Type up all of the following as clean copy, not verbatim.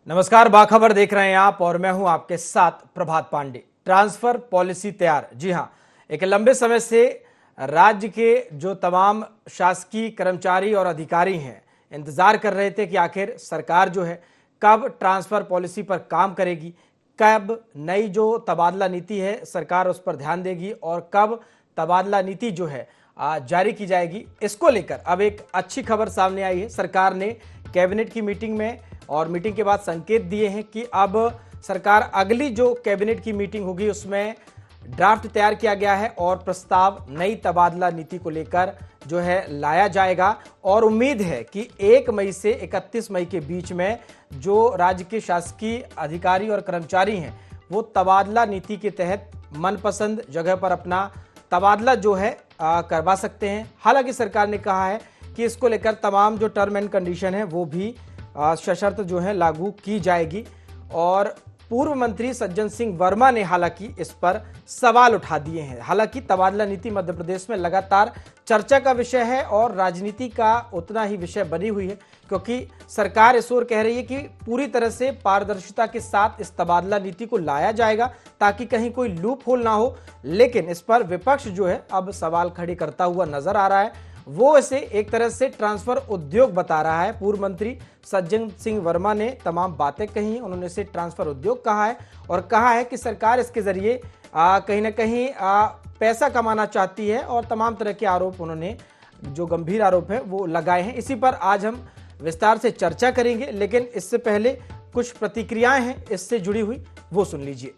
नमस्कार, बाखबर देख रहे हैं आप और मैं हूं आपके साथ प्रभात पांडे। ट्रांसफर पॉलिसी तैयार। जी हां, एक लंबे समय से राज्य के जो तमाम शासकीय कर्मचारी और अधिकारी हैं इंतजार कर रहे थे कि आखिर सरकार जो है कब ट्रांसफर पॉलिसी पर काम करेगी, कब नई जो तबादला नीति है सरकार उस पर ध्यान देगी और कब तबादला नीति जो है जारी की जाएगी। इसको लेकर अब एक अच्छी खबर सामने आई है। सरकार ने कैबिनेट की मीटिंग में और मीटिंग के बाद संकेत दिए हैं कि अब सरकार अगली जो कैबिनेट की मीटिंग होगी उसमें ड्राफ्ट तैयार किया गया है और प्रस्ताव नई तबादला नीति को लेकर जो है लाया जाएगा। और उम्मीद है कि 1 मई से 31 मई के बीच में जो राज्य के शासकीय अधिकारी और कर्मचारी हैं वो तबादला नीति के तहत मनपसंद जगह पर अपना तबादला जो है करवा सकते हैं। हालांकि सरकार ने कहा है कि इसको लेकर तमाम जो टर्म एंड कंडीशन है वो भी सशर्त जो है लागू की जाएगी। और पूर्व मंत्री सज्जन सिंह वर्मा ने हालांकि इस पर सवाल उठा दिए हैं। हालांकि तबादला नीति मध्य प्रदेश में लगातार चर्चा का विषय है और राजनीति का उतना ही विषय बनी हुई है, क्योंकि सरकार इस ओर कह रही है कि पूरी तरह से पारदर्शिता के साथ इस तबादला नीति को लाया जाएगा ताकि कहीं कोई लूप होल ना हो। लेकिन इस पर विपक्ष जो है अब सवाल खड़े करता हुआ नजर आ रहा है। वो इसे एक तरह से ट्रांसफर उद्योग बता रहा है। पूर्व मंत्री सज्जन सिंह वर्मा ने तमाम बातें कही, उन्होंने इसे ट्रांसफर उद्योग कहा है और कहा है कि सरकार इसके जरिए कहीं ना कहीं पैसा कमाना चाहती है और तमाम तरह के आरोप उन्होंने जो गंभीर आरोप है वो लगाए हैं। इसी पर आज हम विस्तार से चर्चा करेंगे, लेकिन इससे पहले कुछ प्रतिक्रियाएं हैं इससे जुड़ी हुई, वो सुन लीजिए।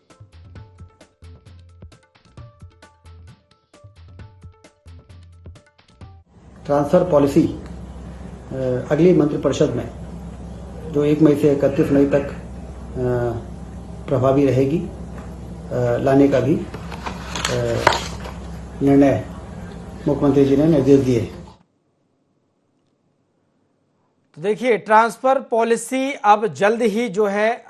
ट्रांसफर पॉलिसी अगली मंत्रिपरिषद में जो 1 मई से 31 मई तक प्रभावी रहेगी लाने का भी निर्णय मुख्यमंत्री जी ने निर्देश दिए। तो देखिए, ट्रांसफर पॉलिसी अब जल्द ही जो है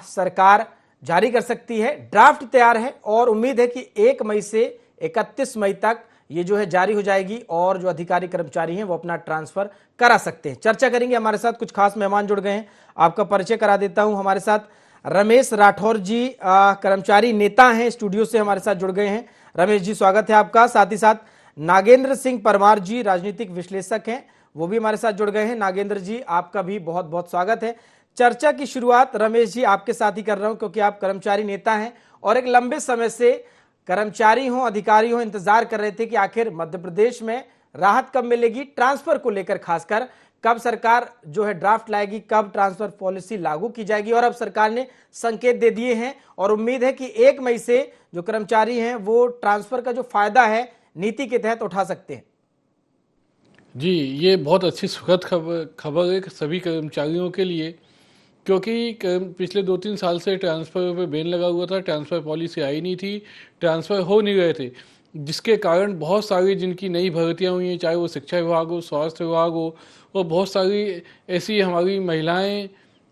सरकार जारी कर सकती है। ड्राफ्ट तैयार है और उम्मीद है कि 1 मई से 31 मई तक ये जो है जारी हो जाएगी और जो अधिकारी कर्मचारी हैं वो अपना ट्रांसफर करा सकते हैं। चर्चा करेंगे, हमारे साथ कुछ खास मेहमान जुड़ गए हैं। आपका परिचय करा देता हूं। हमारे साथ रमेश राठौर जी कर्मचारी नेता हैं, स्टूडियो से हमारे साथ जुड़ गए हैं। रमेश जी, स्वागत है आपका। साथ ही साथ नागेंद्र सिंह परमार जी राजनीतिक विश्लेषक हैं, वो भी हमारे साथ जुड़ गए हैं। नागेंद्र जी, आपका भी बहुत बहुत स्वागत है। चर्चा की शुरुआत रमेश जी आपके साथ ही कर रहा हूं, क्योंकि आप कर्मचारी नेता हैं और एक लंबे समय से कर्मचारी हो अधिकारी हो इंतजार कर रहे थे कि आखिर मध्य प्रदेश में राहत कब मिलेगी, ट्रांसफर को लेकर खासकर कब सरकार जो है ड्राफ्ट लाएगी, कब ट्रांसफर पॉलिसी लागू की जाएगी। और अब सरकार ने संकेत दे दिए हैं और उम्मीद है कि 1 मई से जो कर्मचारी हैं वो ट्रांसफर का जो फायदा है नीति के तहत उठा सकते हैं। जी, ये बहुत अच्छी सुखद खबर है सभी कर्मचारियों के लिए, क्योंकि पिछले 2-3 साल से ट्रांसफ़र पे बैन लगा हुआ था, ट्रांसफ़र पॉलिसी आई नहीं थी, ट्रांसफ़र हो नहीं रहे थे, जिसके कारण बहुत सारी जिनकी नई भर्तियां हुई हैं, चाहे वो शिक्षा विभाग हो, स्वास्थ्य विभाग हो, और बहुत सारी ऐसी हमारी महिलाएं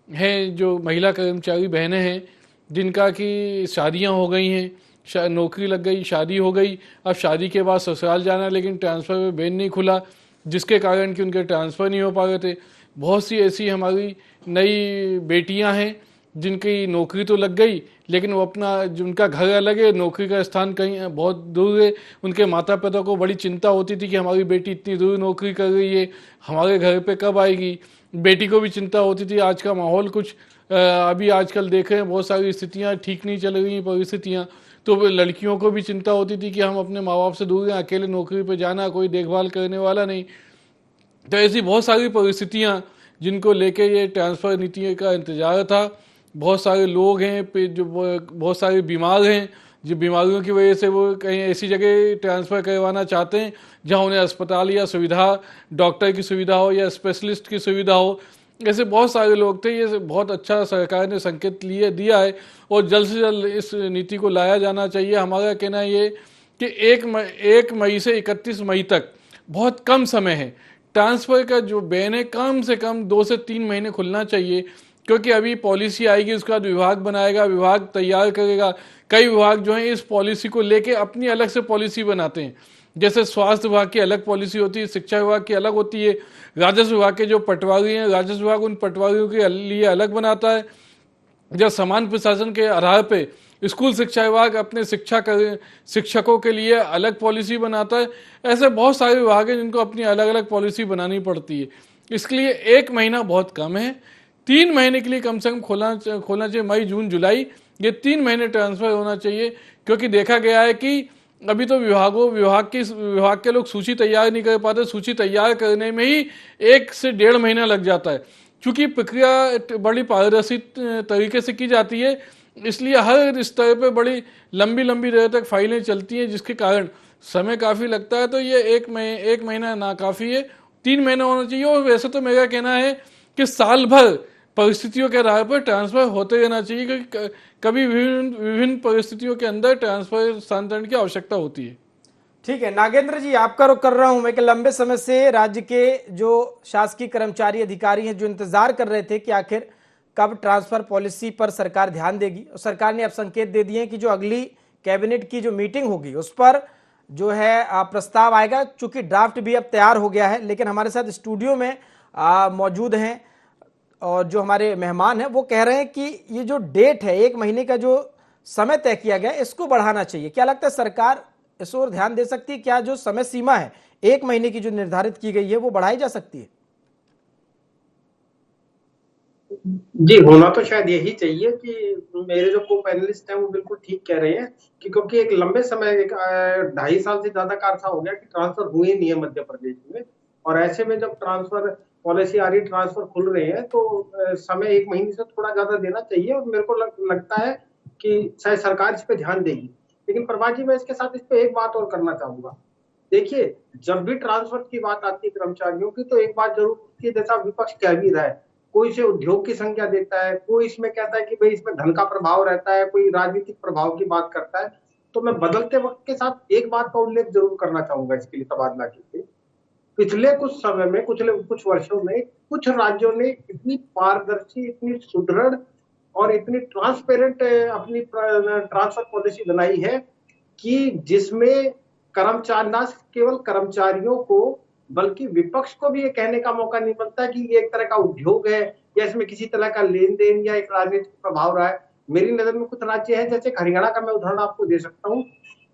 हैं जो महिला कर्मचारी बहनें हैं जिनका कि शादियां हो गई हैं, नौकरी लग गई, शादी हो गई, अब शादी के बाद ससुराल जाना, लेकिन ट्रांसफ़र में बैन नहीं खुला, जिसके कारण कि उनके ट्रांसफ़र नहीं हो पा रहे थे। बहुत सी ऐसी हमारी नई बेटियां हैं जिनकी नौकरी तो लग गई, लेकिन वो अपना जिनका घर अलग है, नौकरी का स्थान कहीं बहुत दूर है। उनके माता पिता को बड़ी चिंता होती थी कि हमारी बेटी इतनी दूर नौकरी कर रही है, हमारे घर पे कब आएगी। बेटी को भी चिंता होती थी। आज का माहौल कुछ अभी आजकल देख रहे हैं, बहुत सारी स्थितियाँ ठीक नहीं चल रही परिस्थितियाँ, तो लड़कियों को भी चिंता होती थी कि हम अपने माँ बाप से दूर हैं, अकेले नौकरी पर जाना, कोई देखभाल करने वाला नहीं। तो ऐसी बहुत सारी परिस्थितियाँ जिनको लेके ये ट्रांसफ़र नीति का इंतजार था। बहुत सारे लोग हैं जो बहुत सारे बीमार हैं, जो बीमारियों की वजह से वो कहीं ऐसी जगह ट्रांसफ़र करवाना चाहते हैं जहां उन्हें अस्पताल या सुविधा, डॉक्टर की सुविधा हो या स्पेशलिस्ट की सुविधा हो। ऐसे बहुत सारे लोग थे। ये बहुत अच्छा सरकार ने संकेत दिया है और जल्द से जल्द इस नीति को लाया जाना चाहिए। हमारा कहना ये कि 1 मई से 31 मई तक बहुत कम समय है। ट्रांसफ़र का जो बैन है कम से कम 2 से 3 महीने खुलना चाहिए, क्योंकि अभी पॉलिसी आएगी, उसके बाद विभाग बनाएगा, विभाग तैयार करेगा। कई विभाग जो हैं इस पॉलिसी को लेके अपनी अलग से पॉलिसी बनाते हैं। जैसे स्वास्थ्य विभाग की अलग पॉलिसी होती है, शिक्षा विभाग की अलग होती है, राजस्व विभाग के जो पटवारी हैं, राजस्व विभाग उन पटवारियों के लिए अलग बनाता है, जब समान प्रशासन के आधार पे स्कूल शिक्षा विभाग अपने शिक्षकों के लिए अलग पॉलिसी बनाता है, ऐसे बहुत सारे विभाग हैं जिनको अपनी अलग अलग पॉलिसी बनानी पड़ती है। इसके लिए 1 महीना बहुत कम है, 3 महीने के लिए कम से कम खोलना चाहिए। मई, जून, जुलाई, ये 3 महीने ट्रांसफर होना चाहिए, क्योंकि देखा गया है कि अभी तो विभाग के लोग सूची तैयार नहीं कर पाते। सूची तैयार करने में ही 1 से 1.5 महीना लग जाता है। क्योंकि प्रक्रिया बड़ी पारदर्शी तरीके से की जाती है, इसलिए हर स्तर पे बड़ी लंबी देर तक फाइलें चलती हैं, जिसके कारण समय काफ़ी लगता है। तो ये 1 महीना ना काफ़ी है, 3 महीना होना चाहिए। और वैसे तो मेरा कहना है कि साल भर परिस्थितियों के आधार पर ट्रांसफर होते रहना चाहिए, क्योंकि कभी विभिन्न परिस्थितियों के अंदर ट्रांसफर स्थानांतरण की आवश्यकता होती है। ठीक है नागेंद्र जी, आपका रुख कर रहा हूं मैं कि लंबे समय से राज्य के जो शासकीय कर्मचारी अधिकारी हैं जो इंतजार कर रहे थे कि आखिर कब ट्रांसफर पॉलिसी पर सरकार ध्यान देगी, और सरकार ने अब संकेत दे दिए कि जो अगली कैबिनेट की जो मीटिंग होगी उस पर जो है प्रस्ताव आएगा। चूंकि ड्राफ्ट भी अब तैयार हो गया है, लेकिन हमारे साथ स्टूडियो में मौजूद हैं और जो हमारे मेहमान हैं वो कह रहे हैं कि ये जो डेट है 1 महीने का जो समय तय किया गया है इसको बढ़ाना चाहिए। क्या लगता है सरकार इस ओर ध्यान दे सकती है? क्या जो समय सीमा है 1 महीने की जो निर्धारित की गई है वो बढ़ाई जा सकती है? जी, होना तो शायद यही चाहिए कि मेरे जो को पैनलिस्ट हैं वो बिल्कुल ठीक कह रहे हैं कि क्योंकि एक लंबे समय 2.5 साल से ज्यादा का अरसा हो गया कि ट्रांसफर हुए नहीं है मध्य प्रदेश में, और ऐसे में जब ट्रांसफर पॉलिसी आ रही, ट्रांसफर खुल रहे हैं, तो समय 1 महीने से थोड़ा ज्यादा देना चाहिए। और मेरे को लगता है कि शायद सरकार इस पे ध्यान देगी। लेकिन प्रभात जी, मैं इसके साथ इस पे एक बात और करना चाहूंगा। देखिए, जब भी ट्रांसफर की बात आती है कर्मचारियों की, तो एक बात जरूर होती है, जैसा विपक्ष कह भी रहा है, कोई इसे उद्योग की संख्या देता है, कोई इसमें कहता है कि भाई इसमें धन का प्रभाव रहता है, कोई राजनीतिक प्रभाव की बात करता है। तो मैं बदलते वक्त के साथ एक बात का उल्लेख जरूर करना चाहूंगा इसके लिए तबादला के लिए। पिछले कुछ समय में, कुछ वर्षों में कुछ राज्यों ने इतनी पारदर्शी, इतनी सुदृढ़ और इतनी ट्रांसपेरेंट अपनी ट्रांसफर पॉलिसी बनाई है कि जिसमें कर्मचारी, न केवल कर्मचारियों को बल्कि विपक्ष को भी ये कहने का मौका नहीं मिलता कि ये एक तरह का उद्योग है या इसमें किसी तरह का लेन देन या एक राजनीतिक प्रभाव रहा है। मेरी नजर में कुछ राज्य हैं, जैसे हरियाणा का मैं उदाहरण आपको दे सकता हूँ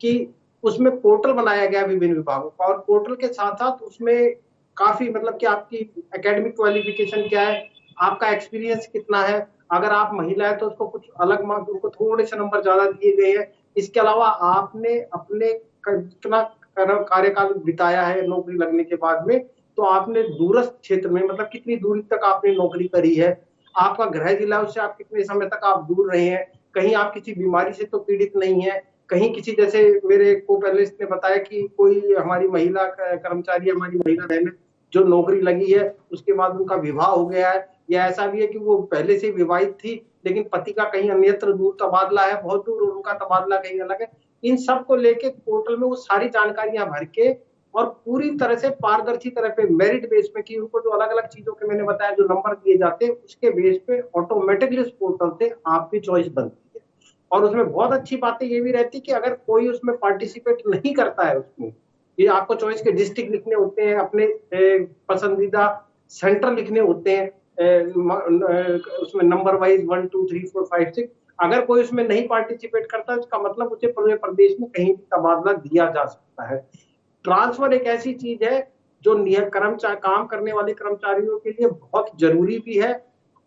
कि उसमें पोर्टल बनाया गया विभिन्न विभागों का, और पोर्टल के साथ साथ उसमें काफी मतलब कि आपकी एकेडमिक क्वालिफिकेशन क्या है, आपका एक्सपीरियंस कितना है, अगर आप महिला है तो उसको कुछ अलग मार्क्स, उसको थोड़े से नंबर ज्यादा दिए गए हैं। इसके अलावा आपने अपने कितना कार्यकाल बिताया है नौकरी लगने के बाद में, तो आपने दूरस्थ क्षेत्र में मतलब कितनी दूरी तक आपने नौकरी करी है, आपका गृह जिला उससे आप कितने समय तक आप दूर रहे हैं, कहीं आप किसी बीमारी से तो पीड़ित नहीं है, कहीं किसी, जैसे मेरे को पैनलिस्ट ने बताया कि कोई हमारी महिला कर्मचारी, हमारी महिला बहन जो नौकरी लगी है उसके बाद उनका विवाह हो गया है, या ऐसा भी है कि वो पहले से विवाहित थी लेकिन पति का कहीं अन्यत्र दूर तबादला है, बहुत दूर, उनका तबादला कहीं अलग है। इन सब को लेके पोर्टल में वो सारी जानकारियां भर के और पूरी तरह से पारदर्शी तरह पे मेरिट बेस पे कि उनको जो अलग अलग चीजों के मैंने बताया जो नंबर दिए जाते हैं उसके बेस पे ऑटोमेटिकली उस पोर्टल से आपकी चॉइस बनती है। और उसमें बहुत अच्छी बातें ये भी रहती है कि अगर कोई उसमें पार्टिसिपेट नहीं करता है, उसमें ये आपको चॉइस के डिस्ट्रिक्ट लिखने होते हैं, अपने पसंदीदा सेंटर लिखने होते हैं, उसमें नंबर वाइज 1 2 3 4 5 6। अगर कोई उसमें नहीं पार्टिसिपेट करता है उसका मतलब उसे पूरे प्रदेश में कहीं भी तबादला दिया जा सकता है। ट्रांसफर एक ऐसी चीज है जो काम करने वाले कर्मचारियों के लिए बहुत जरूरी भी है,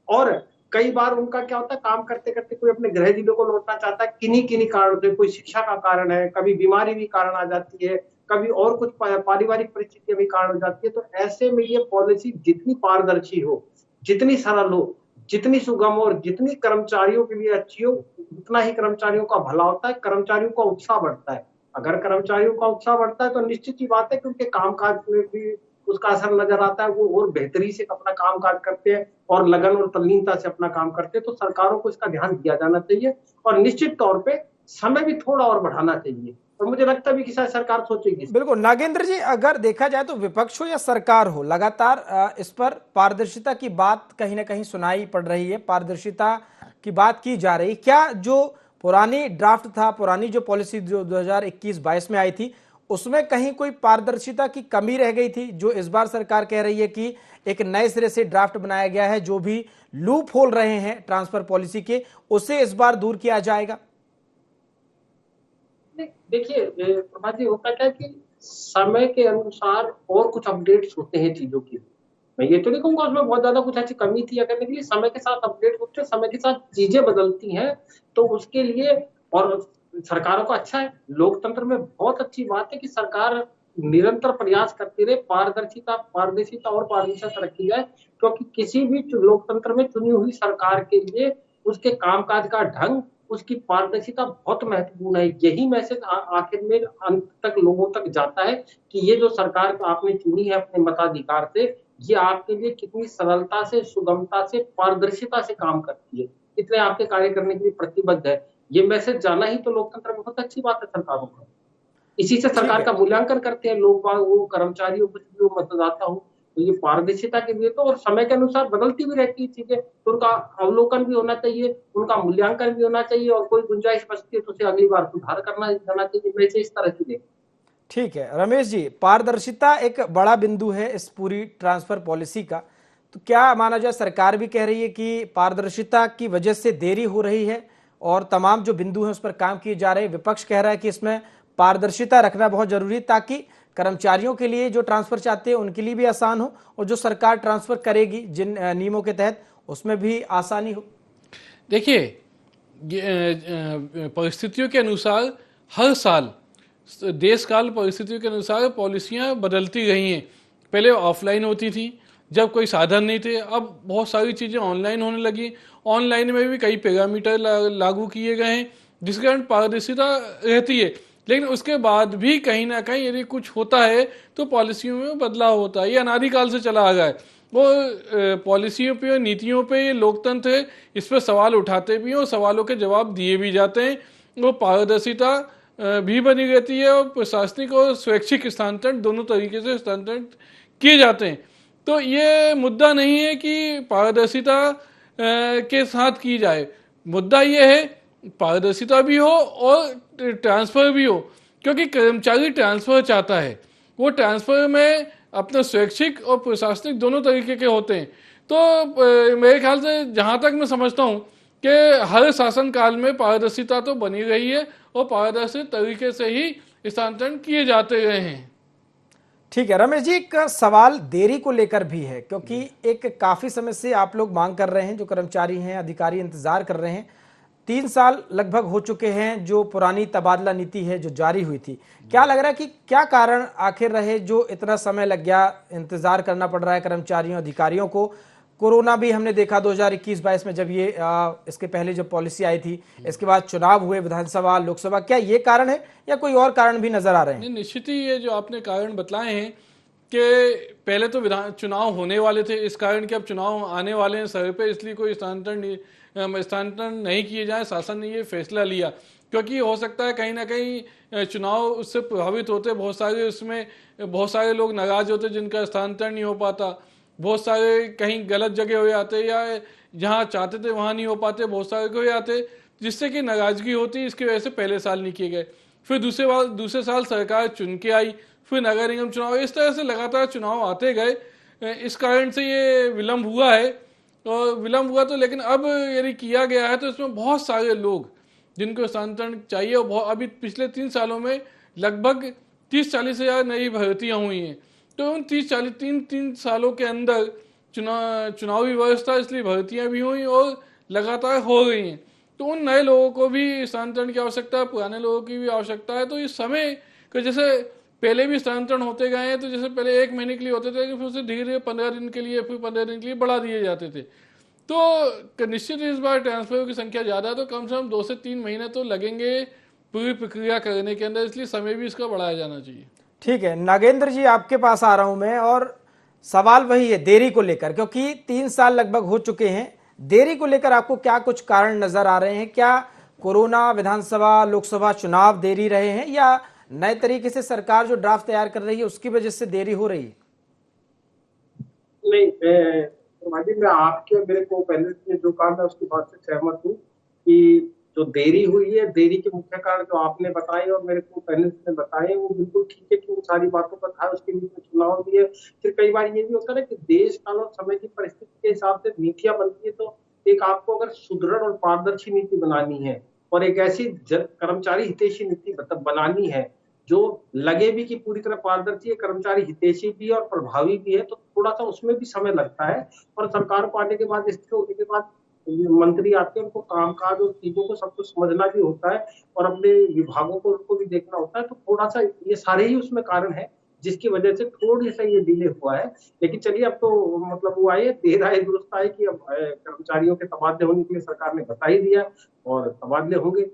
और कई बार उनका क्या होता है, काम करते करते कोई अपने गृह जिलों को लौटना चाहता है, किन्हीं कारणों से, कोई शिक्षा का कारण है, कभी बीमारी भी कारण आ जाती है, कभी और कुछ पारिवारिक परिस्थितियां भी कारण हो जाती है। तो ऐसे में ये पॉलिसी जितनी पारदर्शी हो, जितनी सरल हो, जितनी सुगम हो और जितनी कर्मचारियों के लिए अच्छी हो, उतना ही कर्मचारियों का भला होता है, कर्मचारियों का उत्साह बढ़ता है। अगर कर्मचारियों का उत्साह बढ़ता है तो निश्चित ही बात है कि उनके कामकाज में भी उसका असर नजर आता है, वो और बेहतरी से अपना कामकाज करते हैं और लगन और तल्लीनता से अपना काम करते हैं। तो सरकारों को इसका ध्यान दिया जाना चाहिए और निश्चित तौर पे समय भी थोड़ा और बढ़ाना चाहिए, और मुझे लगता भी कि शायद सरकार सोचेगी। बिल्कुल नागेंद्र जी, अगर देखा जाए तो विपक्ष हो या सरकार हो, लगातार इस पर पारदर्शिता की बात कहीं ना कहीं सुनाई पड़ रही है, पारदर्शिता की बात की जा रही। क्या जो पुरानी ड्राफ्ट था, पुरानी जो पॉलिसी जो 2021-22 में आई थी, उसमें कहीं कोई पारदर्शिता की कमी रह गई थी, जो इस बार सरकार कह रही है कि एक नए सिरे से ड्राफ्ट बनाया गया है, जो भी लूप होल रहे हैं ट्रांसफर पॉलिसी के, उसे इस बार दूर किया जाएगा? देखिए प्रभात जी, होता क्या है कि समय के अनुसार और कुछ अपडेट्स होते हैं चीजों की। मैं ये तो नहीं कहूंगा उसमें बहुत ज्यादा कुछ ऐसी कमी थी या करने के लिए, समय के साथ अपडेट होते हैं, समय के साथ चीजें बदलती हैं, तो उसके लिए और सरकारों का अच्छा है, लोकतंत्र में बहुत अच्छी बात है कि सरकार निरंतर प्रयास करती रहे, पारदर्शिता और पारदर्शिता रखी जाए, क्योंकि किसी भी लोकतंत्र में चुनी हुई सरकार के लिए उसके कामकाज का ढंग, उसकी पारदर्शिता बहुत महत्वपूर्ण है। यही मैसेज आखिर में अंत तक लोगों तक जाता है कि ये जो सरकार आपने चुनी है अपने मताधिकार से, ये आपके लिए कितनी सरलता से, सुगमता से, पारदर्शिता से काम करती है, कितने आपके कार्य करने के लिए प्रतिबद्ध है। ये मैसेज जाना ही तो लोकतंत्र में बहुत अच्छी बात है सरकारों का। इसी से ठीक सरकार है। का मूल्यांकन करते हैं लोग, वो कर्मचारी हो, कुछ भी हो, मतदाता हो। तो ये पारदर्शिता के लिए तो, और समय के अनुसार बदलती भी रहती है चीजें, तो उनका अवलोकन भी होना चाहिए, उनका मूल्यांकन भी होना चाहिए, और कोई गुंजाइश बचती है तो उसे अगली बार सुधार करना जाना चाहिए। मैं इसे इस तरह से देखता हूं। ठीक है रमेश जी, पारदर्शिता एक बड़ा बिंदु है इस पूरी ट्रांसफर पॉलिसी का, तो क्या माना जाए सरकार भी कह रही है कि पारदर्शिता की वजह से देरी हो रही है और तमाम जो बिंदु हैं उस पर काम किए जा रहे हैं, विपक्ष कह रहा है कि इसमें पारदर्शिता रखना बहुत जरूरी है ताकि कर्मचारियों के लिए जो ट्रांसफर चाहते हैं उनके लिए भी आसान हो और जो सरकार ट्रांसफर करेगी जिन नियमों के तहत उसमें भी आसानी हो? देखिए, परिस्थितियों के अनुसार हर साल देश काल परिस्थितियों के अनुसार पॉलिसियां बदलती रही हैं। पहले ऑफलाइन होती थी जब कोई साधन नहीं थे, अब बहुत सारी चीज़ें ऑनलाइन होने लगी। ऑनलाइन में भी कई पैरामीटर लागू किए गए हैं जिसके कारण पारदर्शिता रहती है, लेकिन उसके बाद भी कहीं ना कहीं यदि कुछ होता है तो पॉलिसियों में बदलाव होता है। ये अनादिकाल से चला आ रहा है। वो पॉलिसियों पे, नीतियों पे, ये लोकतंत्र है, इस पर सवाल उठाते भी हैं और सवालों के जवाब दिए भी जाते हैं। वो पारदर्शिता भी बनी रहती है और प्रशासनिक और स्वैच्छिक स्थानांतरण दोनों तरीके से स्थानांतरण किए जाते हैं। तो ये मुद्दा नहीं है कि पारदर्शिता के साथ की जाए, मुद्दा ये है पारदर्शिता भी हो और ट्रांसफर भी हो, क्योंकि कर्मचारी ट्रांसफर चाहता है। वो ट्रांसफर में अपने स्वैच्छिक और प्रशासनिक दोनों तरीके के होते हैं। तो मेरे ख्याल से जहाँ तक मैं समझता हूँ कि हर शासन काल में पारदर्शिता तो बनी रही है और पारदर्शी तरीके से ही स्थानांतरण किए जाते रहे हैं। ठीक है रमेश जी, एक सवाल देरी को लेकर भी है, क्योंकि एक काफी समय से आप लोग मांग कर रहे हैं, जो कर्मचारी हैं, अधिकारी इंतजार कर रहे हैं। 3 साल लगभग हो चुके हैं जो पुरानी तबादला नीति है जो जारी हुई थी। क्या लग रहा है कि क्या कारण आखिर रहे जो इतना समय लग गया, इंतजार करना पड़ रहा है कर्मचारियों अधिकारियों को? कोरोना भी हमने देखा 2021-22 में जब ये इसके पहले जब पॉलिसी आई थी, इसके बाद चुनाव हुए विधानसभा लोकसभा, क्या ये कारण है या कोई और कारण भी नजर आ रहे हैं? निश्चित ही ये जो आपने कारण बताए हैं कि पहले तो चुनाव होने वाले थे, इस कारण कि अब चुनाव आने वाले हैं सर पे, इसलिए कोई स्थानांतरण नहीं किए जाए, शासन ने ये फैसला लिया। क्योंकि हो सकता है कहीं ना कहीं चुनाव उससे प्रभावित होते, बहुत सारे उसमें बहुत सारे लोग नाराज होते जिनका स्थानांतरण नहीं हो पाता, बहुत सारे कहीं गलत जगह हो जाते या जहाँ चाहते थे वहाँ नहीं हो पाते, बहुत सारे हो जाते जिससे कि नाराजगी होती। इसकी वजह से पहले साल नहीं किए गए, फिर दूसरे साल सरकार चुन के आई, फिर नगर निगम चुनाव, इस तरह से लगातार चुनाव आते गए। इस कारण से ये विलम्ब हुआ है। और विलम्ब हुआ तो, लेकिन अब यदि किया गया है तो इसमें बहुत सारे लोग जिनको स्थानांतरण चाहिए, और अभी पिछले 3 सालों में लगभग 30-40 हज़ार नई भर्तियाँ हुई हैं। तो उन 3 सालों के अंदर चुनावी व्यवस्था, इसलिए भर्तियाँ भी हुई और लगातार हो रही हैं। तो उन नए लोगों को भी स्थानांतरण की आवश्यकता है, पुराने लोगों की भी आवश्यकता है। तो इस समय के जैसे पहले भी स्थानांतरण होते गए हैं, तो जैसे पहले 1 महीने के लिए होते थे, फिर उसे धीरे धीरे 15 दिन के लिए, फिर 15 दिन के लिए बढ़ा दिए जाते थे। तो निश्चित इस बार ट्रांसफर की संख्या ज़्यादा है, तो कम से कम 2 से 3 महीने तो लगेंगे पूरी प्रक्रिया करने के अंदर, इसलिए समय भी इसका बढ़ाया जाना चाहिए। ठीक है नागेंद्र जी, आपके पास आ रहा हूं मैं, और सवाल वही है देरी को लेकर, क्योंकि 3 साल लगभग हो चुके हैं। देरी को लेकर आपको क्या कुछ कारण नजर आ रहे हैं? क्या कोरोना, विधानसभा, लोकसभा चुनाव देरी रहे हैं, या नए तरीके से सरकार जो ड्राफ्ट तैयार कर रही है उसकी वजह से देरी हो रही है? नहीं, मैं आपके मेरे को पहले ने जो कहा मैं उसकी बात से सहमत हूँ कि जो देरी हुई है, देरी के मुख्य कारण जो आपने बताए और मेरे को पैनलिस्ट ने बताए, वो बिल्कुल ठीक है कि उन सारी बातों का था, उसके बीच में चुनाव भी है। फिर कई बार ये भी होता है ना कि देश काल और समय की परिस्थिति के हिसाब से नीतियां बनती है, तो एक आपको अगर सुदृढ़ और पारदर्शी नीति बनानी है और एक ऐसी कर्मचारी हितैषी नीति मतलब बनानी है जो लगे भी कि पूरी तरह पारदर्शी है, कर्मचारी हितैषी भी है और प्रभावी भी है, तो थोड़ा सा उसमें भी समय लगता है। और सरकार को आने के बाद, स्थिर होने के बाद मंत्री आते हैं, उनको कामकाज और चीजों को सब कुछ समझना भी होता है और अपने विभागों को उनको भी देखना होता है, तो थोड़ा सा ये सारे ही उसमें कारण है जिसकी वजह से थोड़ी सा ये डिले हुआ है। लेकिन चलिए, अब तो मतलब वो आए, देर आए दुरुस्त आए कि अब कर्मचारियों के तबादले होने के लिए सरकार ने बता ही दिया और तबादले होंगे।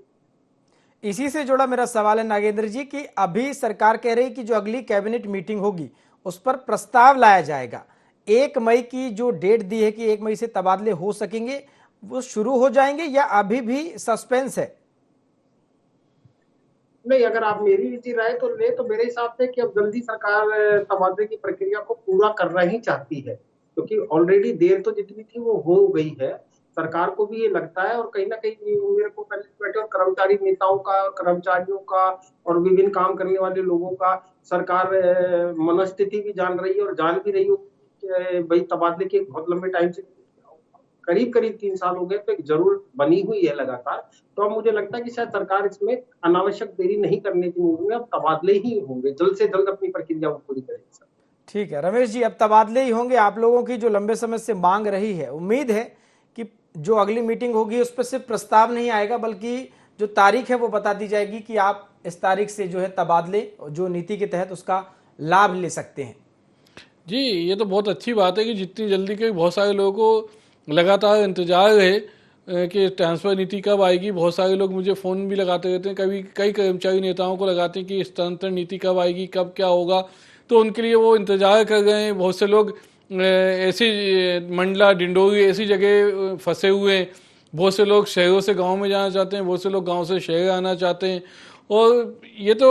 इसी से जुड़ा मेरा सवाल है नागेंद्र जी कि अभी सरकार कह रही कि जो अगली कैबिनेट मीटिंग होगी उस पर प्रस्ताव लाया जाएगा। 1 मई की जो डेट दी है कि 1 मई से तबादले हो सकेंगे, वो शुरू हो जाएंगे या अभी भी सस्पेंस है? नहीं, अगर आप मेरी निजी राय तो ले, तो मेरे हिसाब से कि अब जल्दी सरकार तबादले की प्रक्रिया को पूरा करना ही चाहती है, क्योंकि ऑलरेडी देर तो जितनी थी वो हो गई है। सरकार को भी ये लगता है और कहीं ना कहीं मेरे को पहले बैठे और कर्मचारी नेताओं का और कर्मचारियों का और विभिन्न काम करने वाले लोगों का सरकार मनस्थिति भी जान रही है और जान भी रही हो कि भाई तबादले की एक बहुत लंबे टाइम से करीब करीब 3 साल हो गए, तो एक जरूरत बनी हुई है लगातार। तो अब मुझे लगता है कि शायद सरकार इसमें अनावश्यक देरी नहीं करने की मूड में, अब तबादले ही होंगे, जल्द से जल्द अपनी प्रक्रिया को पूरी करेंगे। ठीक है रमेश जी, अब तबादले ही होंगे। आप लोगों की जो लंबे समय से मांग रही है, उम्मीद है कि जो अगली मीटिंग होगी उस पर सिर्फ प्रस्ताव नहीं आएगा बल्कि जो तारीख है वो बता दी जाएगी कि आप इस तारीख से जो है तबादले जो नीति के तहत उसका लाभ ले सकते हैं। जी, ये तो बहुत अच्छी बात है कि जितनी जल्दी के बहुत सारे लोगों को लगातार इंतजार है कि ट्रांसफ़र नीति कब आएगी। बहुत सारे लोग मुझे फ़ोन भी लगाते रहते हैं, कभी कई कर्मचारी नेताओं को लगाते हैं कि स्थानांतरण नीति कब आएगी, कब क्या होगा, तो उनके लिए वो इंतज़ार कर रहे हैं। बहुत से लोग ऐसी मंडला डिंडोरी ऐसी जगह फंसे हुए हैं। बहुत से लोग शहरों से गाँव में जाना चाहते हैं, बहुत से लोग गाँव से शहर आना चाहते हैं। और ये तो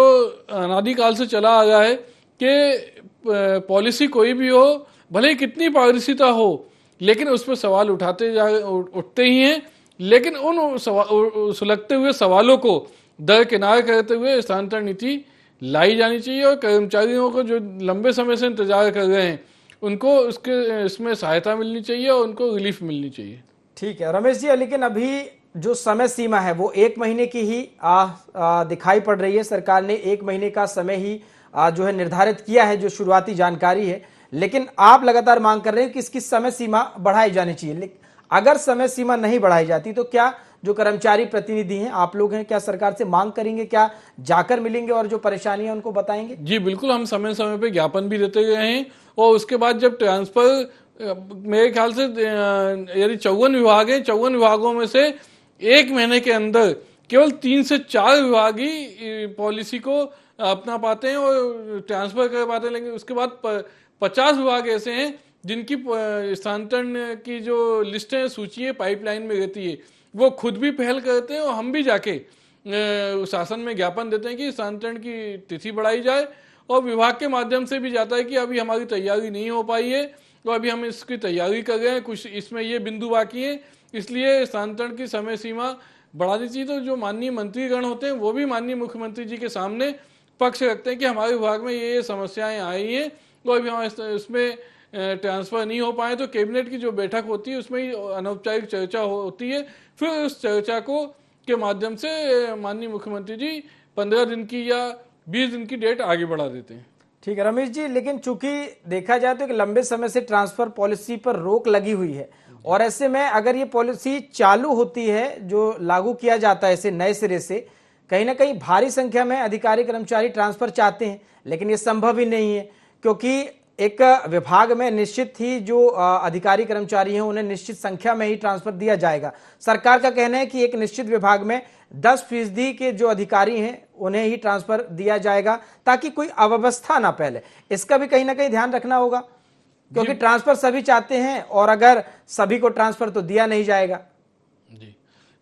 अनादिकाल से चला आ रहा है कि पॉलिसी कोई भी हो, भले ही कितनी पारदर्शिता हो, लेकिन उस पर सवाल उठते ही हैं। लेकिन उन सुलगते हुए सवालों को दरकिनार करते हुए स्थानांतरण नीति लाई जानी चाहिए और कर्मचारियों को जो लंबे समय से इंतजार कर रहे हैं उनको इसमें सहायता मिलनी चाहिए और उनको रिलीफ मिलनी चाहिए। ठीक है रमेश जी, लेकिन अभी जो समय सीमा है वो 1 महीने की ही दिखाई पड़ रही है। सरकार ने 1 महीने का समय ही जो है निर्धारित किया है, जो शुरुआती जानकारी है। लेकिन आप लगातार मांग कर रहे हैं कि इसकी समय सीमा बढ़ाई जानी चाहिए। लेकिन अगर समय सीमा नहीं बढ़ाई जाती तो क्या जो कर्मचारी प्रतिनिधि हैं, आप लोग हैं, क्या सरकार से मांग करेंगे, क्या जाकर मिलेंगे और जो परेशानी है उनको बताएंगे? जी बिल्कुल, हम समय समय पे ज्ञापन भी देते गए हैं और उसके बाद जब ट्रांसफर मेरे ख्याल से यदि 54 विभाग हैं, 54 विभागों में से 1 महीने के अंदर केवल 3 से 4 विभाग ही पॉलिसी को अपना पाते हैं और ट्रांसफर कर पाते हैं। लेकिन उसके बाद 50 विभाग ऐसे हैं जिनकी स्थानांतरण की जो लिस्ट है, सूची है, पाइपलाइन में रहती है। वो खुद भी पहल करते हैं और हम भी जाके शासन में ज्ञापन देते हैं कि स्थानांतरण की तिथि बढ़ाई जाए और विभाग के माध्यम से भी जाता है कि अभी हमारी तैयारी नहीं हो पाई है तो अभी हम इसकी तैयारी कर रहे हैं, कुछ इसमें ये बिंदु बाकी हैं, इसलिए स्थानांतरण की समय सीमा बढ़ानी चाहिए। तो जो माननीय मंत्रीगण होते हैं वो भी माननीय मुख्यमंत्री जी के सामने पक्ष रखते हैं कि हमारे विभाग में ये समस्याएं आई हैं तो अभी हम इसमें ट्रांसफ़र नहीं हो पाए। तो कैबिनेट की जो बैठक होती है उसमें ही अनौपचारिक चर्चा होती है, फिर उस चर्चा को के माध्यम से माननीय मुख्यमंत्री जी 15 दिन की या 20 दिन की डेट आगे बढ़ा देते हैं। ठीक है रमेश जी, लेकिन चूंकि देखा जाए तो कि लंबे समय से ट्रांसफर पॉलिसी पर रोक लगी हुई है और ऐसे में अगर ये पॉलिसी चालू होती है, जो लागू किया जाता है इसे नए सिरे से, कहीं ना कहीं भारी संख्या में अधिकारी कर्मचारी ट्रांसफर चाहते हैं, लेकिन ये संभव ही नहीं है क्योंकि एक विभाग में निश्चित ही जो अधिकारी कर्मचारी हैं उन्हें निश्चित संख्या में ही ट्रांसफर दिया जाएगा। सरकार का कहना है कि एक निश्चित विभाग में 10% के जो अधिकारी हैं उन्हें ही ट्रांसफर दिया जाएगा ताकि कोई अव्यवस्था ना फैले। इसका भी कहीं ना कहीं ध्यान रखना होगा क्योंकि ट्रांसफर सभी चाहते हैं और अगर सभी को ट्रांसफर तो दिया नहीं जाएगा। जी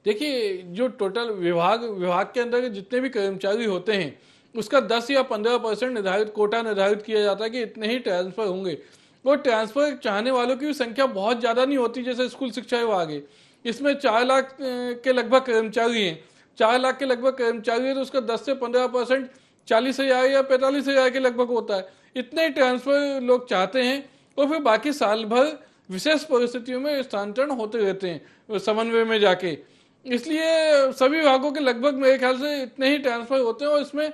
देखिए, जो टोटल विभाग के अंदर जितने भी कर्मचारी होते हैं उसका 10 या 15% निर्धारित कोटा निर्धारित किया जाता है कि इतने ही ट्रांसफर होंगे। और ट्रांसफर चाहने वालों की संख्या बहुत ज़्यादा नहीं होती जैसे स्कूल शिक्षा विभाग है। इसमें 4 लाख के लगभग कर्मचारी हैं, 4 लाख के लगभग कर्मचारी है, तो उसका 10 से 15% 40,000 या 45,000 के लगभग होता है। इतने ट्रांसफर लोग चाहते हैं और फिर बाकी साल भर विशेष परिस्थितियों में स्थानांतरण होते रहते हैं समन्वय में जाके। इसलिए सभी विभागों के लगभग मेरे ख्याल से इतने ही ट्रांसफर होते हैं और इसमें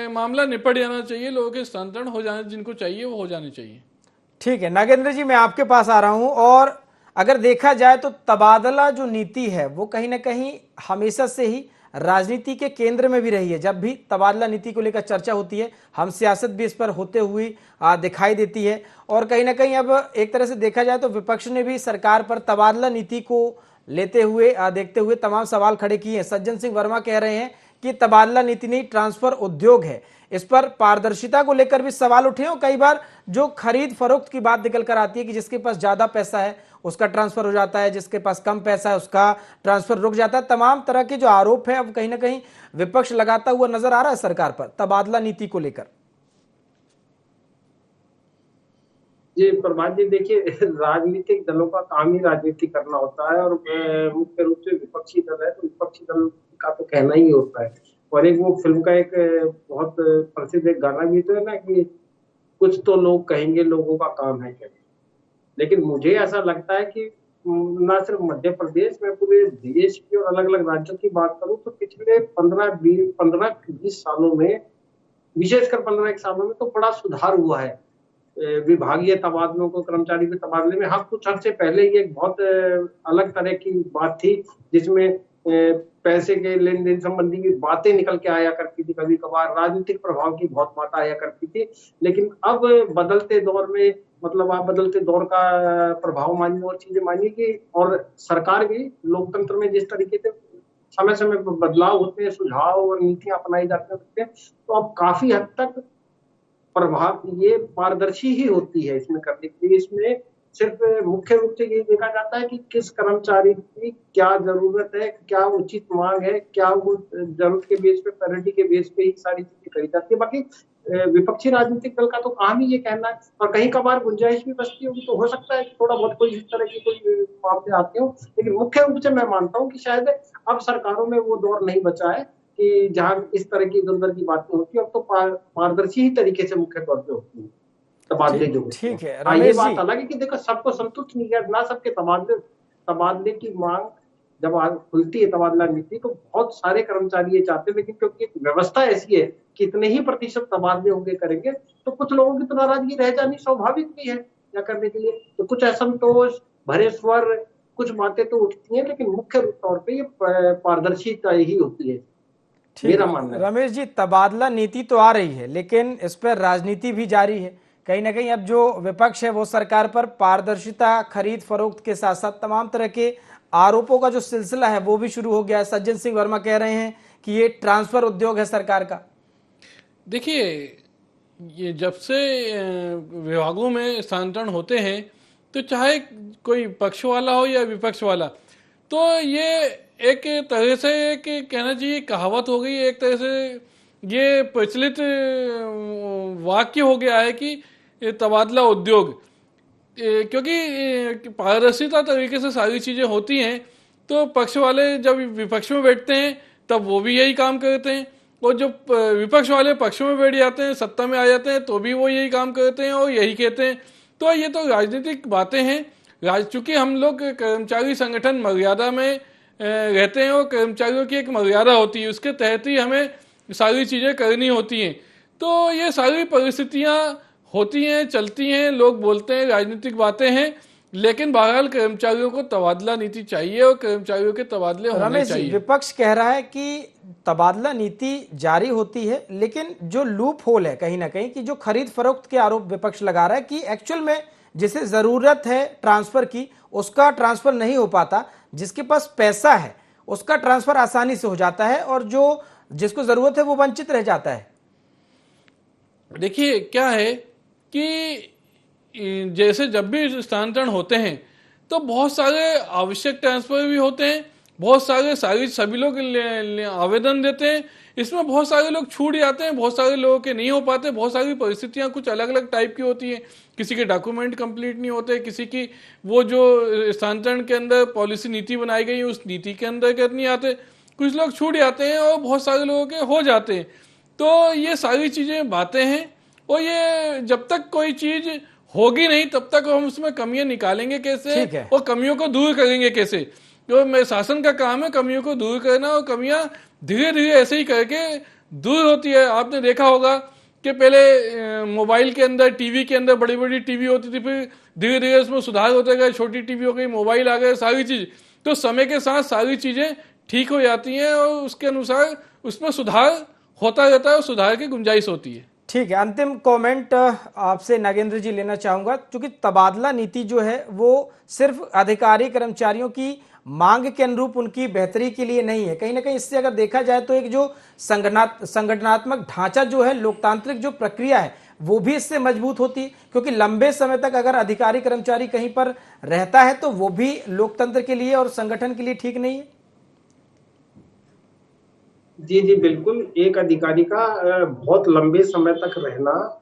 मामला निपट जाना चाहिए, लोगों के स्थानांतरण हो जाने जिनको चाहिए वो हो जाने चाहिए। ठीक है नागेंद्र जी, मैं आपके पास आ रहा हूं। और अगर देखा जाए तो तबादला जो नीति है वो कहीं ना कहीं हमेशा से ही राजनीति के केंद्र में भी रही है। जब भी तबादला नीति को लेकर चर्चा होती है, हम सियासत भी इस पर होते हुए दिखाई देती है। और कहीं ना कहीं अब एक तरह से देखा जाए तो विपक्ष ने भी सरकार पर तबादला नीति को लेते हुए देखते हुए तमाम सवाल खड़े किए हैं। सज्जन सिंह वर्मा कह रहे हैं कि तबादला नीति नहीं, ट्रांसफर उद्योग है। इस पर पारदर्शिता को लेकर भी सवाल उठे और कई बार जो खरीद फरोख्त की बात निकल कर आती है कि जिसके पास ज्यादा पैसा है उसका ट्रांसफर हो जाता है, जिसके पास कम पैसा है उसका ट्रांसफर रुक जाता है। तमाम तरह के जो आरोप है अब कहीं ना कहीं विपक्ष लगाता हुआ नजर आ रहा है सरकार पर तबादला नीति को लेकर। जी प्रभात जी, देखिए राजनीतिक दलों का काम ही राजनीति करना होता है और मुख्य रूप से विपक्षी दल है तो विपक्षी दल का तो कहना ही होता है। और एक वो फिल्म का एक बहुत प्रसिद्ध एक गाना भी तो है ना कि कुछ तो लोग कहेंगे लोगों का काम है कहना। लेकिन मुझे ऐसा लगता है कि ना सिर्फ मध्य प्रदेश में, पूरे देश की और अलग अलग राज्यों की बात करूं तो पिछले 15-20 सालों में, विशेषकर 15 सालों में तो बड़ा सुधार हुआ है विभागीय तबादलों को, कर्मचारी के तबादले में। हाँ, कुछ अर्से पहले ये एक बहुत अलग तरह की बात थी जिसमें पैसे के लेन देन संबंधी की बातें निकल के आया करती थी, कभी कभार राजनीतिक प्रभाव की बहुत बात आया करती थी। लेकिन अब बदलते दौर में, मतलब आप बदलते दौर का प्रभाव मानिए और चीजें मानिए कि और सरकार भी लोकतंत्र में जिस तरीके से समय समय पर बदलाव होते हैं, सुझाव और नीतियां अपनाई जाती हैं, तो अब काफी हद तक प्रभाव ये पारदर्शी ही होती है इसमें करने के लिए। इसमें सिर्फ मुख्य रूप से ये देखा जाता है कि किस कर्मचारी की क्या जरूरत है, क्या उचित मांग है, क्या वो जरूरत के बेस पे, पैरिटी के बेस पे ही सारी चीजें करी जाती है। बाकी विपक्षी राजनीतिक दल का तो काम ही ये कहना है, और कहीं कभार गुंजाइश भी बचती होगी तो हो सकता है कि थोड़ा बहुत कोई इस तरह की कोई मामले आते हो। लेकिन मुख्य रूप से मैं मानता हूँ कि शायद अब सरकारों में वो दौर नहीं बचा है कि जहां इस तरह की इधर उधर की बातें होती है। अब तो पारदर्शी ही तरीके से मुख्य तौर पे होती है तबादले जो होते हैं। ठीक है हाँ, ये रमेश बात जी, अलग है कि देखो सबको संतुष्ट नहीं है ना, सबके तबादले की मांग जब खुलती है तबादला नीति तो बहुत सारे कर्मचारी ये चाहते हैं, लेकिन क्योंकि व्यवस्था ऐसी है कि इतने ही प्रतिशत तबादले होंगे करेंगे तो कुछ लोगों की तो नाराजगी रह जानी स्वाभाविक भी है क्या करने के लिए। तो कुछ असंतोष भरे स्वर, कुछ बातें तो उठती हैं, लेकिन मुख्य तौर पे ये पारदर्शिता ही होती है, ठीक मेरा है मानना है। रमेश जी, तबादला नीति तो आ रही है लेकिन इस पर राजनीति भी जारी है। कहीं ना कहीं अब जो विपक्ष है वो सरकार पर पारदर्शिता, खरीद फरोख्त के साथ साथ तमाम तरह के आरोपों का जो सिलसिला है वो भी शुरू हो गया है। सज्जन सिंह वर्मा कह रहे हैं कि ये ट्रांसफर उद्योग है सरकार का। देखिए, ये जब से विभागों में स्थानांतरण होते हैं तो चाहे कोई पक्ष वाला हो या विपक्ष वाला, तो ये एक तरह से एक कहना चाहिए कहावत हो गई, एक तरह से ये प्रचलित वाक्य हो गया है कि तबादला उद्योग, क्योंकि पारदर्शिता तरीके से सारी चीजें होती हैं तो पक्ष वाले जब विपक्ष में बैठते हैं तब वो भी यही काम करते हैं, और जो विपक्ष वाले पक्ष में बैठ जाते हैं, सत्ता में आ जाते हैं तो भी वो यही काम करते हैं और यही कहते हैं। तो ये तो राजनीतिक बातें हैं। चूंकि हम लोग कर्मचारी संगठन मर्यादा में रहते हैं और कर्मचारियों की एक मर्यादा होती है, उसके तहत ही हमें सारी चीजें करनी होती हैं। तो ये सारी परिस्थितियां होती हैं, चलती हैं, लोग बोलते हैं, राजनीतिक बातें हैं, लेकिन बहरहाल कर्मचारियों को तबादला नीति चाहिए और कर्मचारियों के तबादले होने रमेश जी, चाहिए। विपक्ष कह रहा है कि तबादला नीति जारी होती है लेकिन जो लूप होल है कहीं ना कहीं कि जो खरीद फरोख्त के आरोप विपक्ष लगा रहा है कि एक्चुअल में जिसे जरूरत है ट्रांसफर की उसका ट्रांसफर नहीं हो पाता, जिसके पास पैसा है उसका ट्रांसफर आसानी से हो जाता है और जो जिसको जरूरत है वो वंचित रह जाता है। देखिए क्या है कि जैसे जब भी स्थानांतरण होते हैं तो बहुत सारे आवश्यक ट्रांसफर भी होते हैं, बहुत सारे सभी लोग आवेदन देते हैं, इसमें बहुत सारे लोग छूट जाते हैं, बहुत सारे लोगों के नहीं हो पाते, बहुत सारी परिस्थितियां कुछ अलग अलग टाइप की होती हैं, किसी के डॉक्यूमेंट कंप्लीट नहीं होते, किसी की वो जो स्थानांतरण के अंदर पॉलिसी नीति बनाई गई है उस नीति के अंदर के नहीं आते, कुछ लोग छूट जाते हैं और बहुत सारे लोगों के हो जाते हैं। तो ये सारी चीजें बातें हैं और ये जब तक कोई चीज होगी नहीं तब तक हम उसमें कमियां निकालेंगे कैसे ठीक है। और कमियों को दूर करेंगे कैसे। तो मैं शासन का काम है कमियों को दूर करना और कमियां धीरे धीरे ऐसे ही करके दूर होती है। आपने देखा होगा कि पहले मोबाइल के अंदर टीवी के अंदर बड़ी बड़ी टीवी होती थी, फिर धीरे धीरे उसमें सुधार होते गए, छोटी टीवी हो गई, मोबाइल आ गए, सारी चीज। तो समय के साथ सारी चीजें ठीक हो जाती हैं और उसके अनुसार उसमें सुधार होता रहता है और सुधार की गुंजाइश होती है। ठीक है, अंतिम कमेंट आपसे नागेंद्र जी लेना चाहूंगा, क्योंकि तबादला नीति जो है वो सिर्फ अधिकारी कर्मचारियों की मांग के अनुरूप उनकी बेहतरी के लिए नहीं है। कहीं ना कहीं इससे अगर देखा जाए तो एक जो संगठनात्मक ढांचा जो है, लोकतांत्रिक जो प्रक्रिया है वो भी इससे मजबूत होती है, क्योंकि लंबे समय तक अगर अधिकारी कर्मचारी कहीं पर रहता है तो वो भी लोकतंत्र के लिए और संगठन के लिए ठीक नहीं है। जी जी बिल्कुल, एक अधिकारी का बहुत लंबे समय तक रहना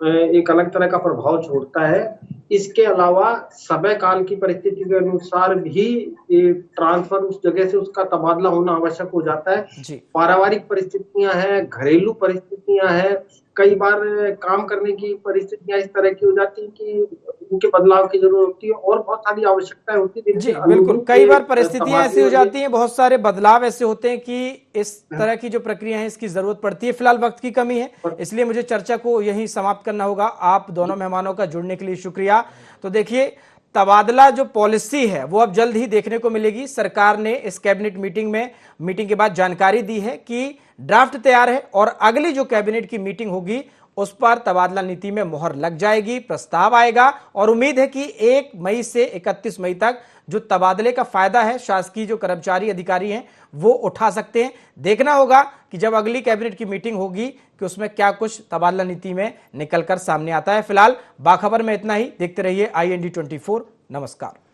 एक अलग तरह का प्रभाव छोड़ता है। इसके अलावा समय काल की परिस्थिति के अनुसार भी ट्रांसफर उस जगह से उसका तबादला होना आवश्यक हो जाता है। जी। पारिवारिक परिस्थितियां हैं, घरेलू परिस्थितियां हैं, कई बार काम करने की परिस्थितियां इस तरह की हो जाती है कि उनके बदलाव की जरूरत होती है और बहुत सारी आवश्यकताएं होती है। जी बिल्कुल, कई बार परिस्थितियां ऐसी हो जाती हैं, बहुत सारे बदलाव ऐसे होते हैं कि इस तरह की जो प्रक्रिया है इसकी जरूरत पड़ती है। फिलहाल वक्त की कमी है, इसलिए मुझे चर्चा को यहीं समाप्त करना होगा। आप दोनों मेहमानों का जुड़ने के लिए शुक्रिया। तो देखिए, तबादला जो पॉलिसी है वो अब जल्द ही देखने को मिलेगी। सरकार ने इस कैबिनेट मीटिंग के बाद जानकारी दी है कि ड्राफ्ट तैयार है और अगली जो कैबिनेट की मीटिंग होगी उस पर तबादला नीति में मोहर लग जाएगी, प्रस्ताव आएगा और उम्मीद है कि 1 मई से 31 मई तक जो तबादले का फायदा है शासकीय जो कर्मचारी अधिकारी हैं वो उठा सकते हैं। देखना होगा कि जब अगली कैबिनेट की मीटिंग होगी कि उसमें क्या कुछ तबादला नीति में निकलकर सामने आता है। फिलहाल बाखबर में इतना ही। देखते रहिए IND 24। नमस्कार।